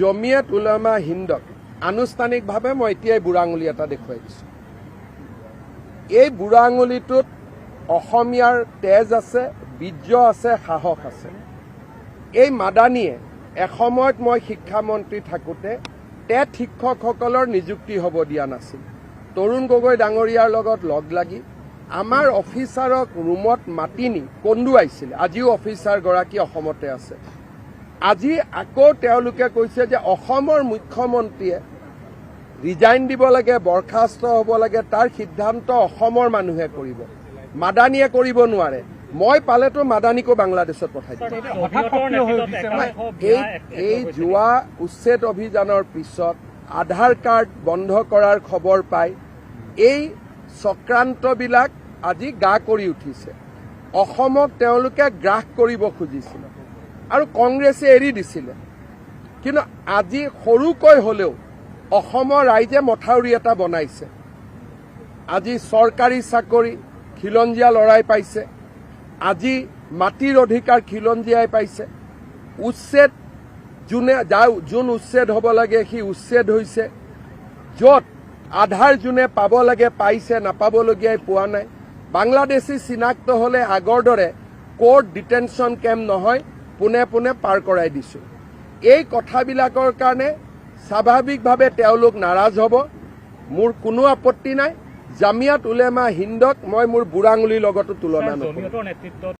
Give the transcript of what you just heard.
জমিয়ত উলামা হিন্দক আনুষ্ঠানিকভাৱে মই এতিয়াই বুঢ়া আঙুলি এটা দেখুৱাই দিছোঁ। এই বুঢ়া আঙুলিটোত অসমীয়াৰ তেজ আছে, বীৰ্য আছে, সাহস আছে। এই মাদানীয়ে এসময়ত মই শিক্ষামন্ত্ৰী থাকোঁতে টেট শিক্ষকসকলৰ নিযুক্তি হ'ব দিয়া নাছিল। তৰুণ গগৈ ডাঙৰীয়াৰ লগত লগ লাগি আমাৰ অফিচাৰক ৰুমত মাতি নি কন্দুৱাইছিল। আজিও অফিচাৰগৰাকী অসমতে আছে। আজি আকৌ তেওঁলোকে কৈছে যে অসমৰ মুখ্যমন্ত্ৰীয়ে ৰিজাইন দিব লাগে, বৰখাস্ত হ'ব লাগে, তাৰ সিদ্ধান্ত অসমৰ মানুহে কৰিব, মাদানীয়ে কৰিব নোৱাৰে। মই পালেতো মাদানীকো বাংলাদেশত পঠাই দিম। এই যোৱা উচ্ছেদ অভিযানৰ পিছত আধাৰ কাৰ্ড বন্ধ কৰাৰ খবৰ পাই এই চক্ৰান্তবিলাক আজি গা কৰি উঠিছে। অসমক তেওঁলোকে গ্ৰাস কৰিব খুজিছিলে আৰু কংগ্ৰেছে এৰি দিছিলে। কিন্তু আজি সৰুকৈ হলেও অসমৰ ৰাইজে মথাউৰি এটা বনাইছে। আজি চৰকাৰী চাকৰি খিলঞ্জীয়া লৰাই পাইছে। আজি মাটিৰ অধিকাৰ খিলঞ্জীয়াই পাইছে। উচ্ছেদ যোন উচ্ছেদ হ'ব লাগে সি উচ্ছেদ হৈছে। য'ত আধাৰ যোনে পাব লাগে পাইছে, নাপাবলগীয়াই পোৱা নাই। বাংলাদেশী চিনাক্ত হলে আগৰ দৰে কোৰ্ট ডিটেনশ্যন কেম্প নহয়, পোনে পোনে পাৰ কৰাই দিছো। এই কথাবিলাকৰ কাৰণে স্বাভাৱিকভাৱে তেওঁলোক নাৰাজ হ'ব। মোৰ কোনো আপত্তি নাই। জামিয়াত উলেমা হিন্দক মই মোৰ বুঢ়া আঙুলিৰ লগতো তুলনা নকৰোঁ।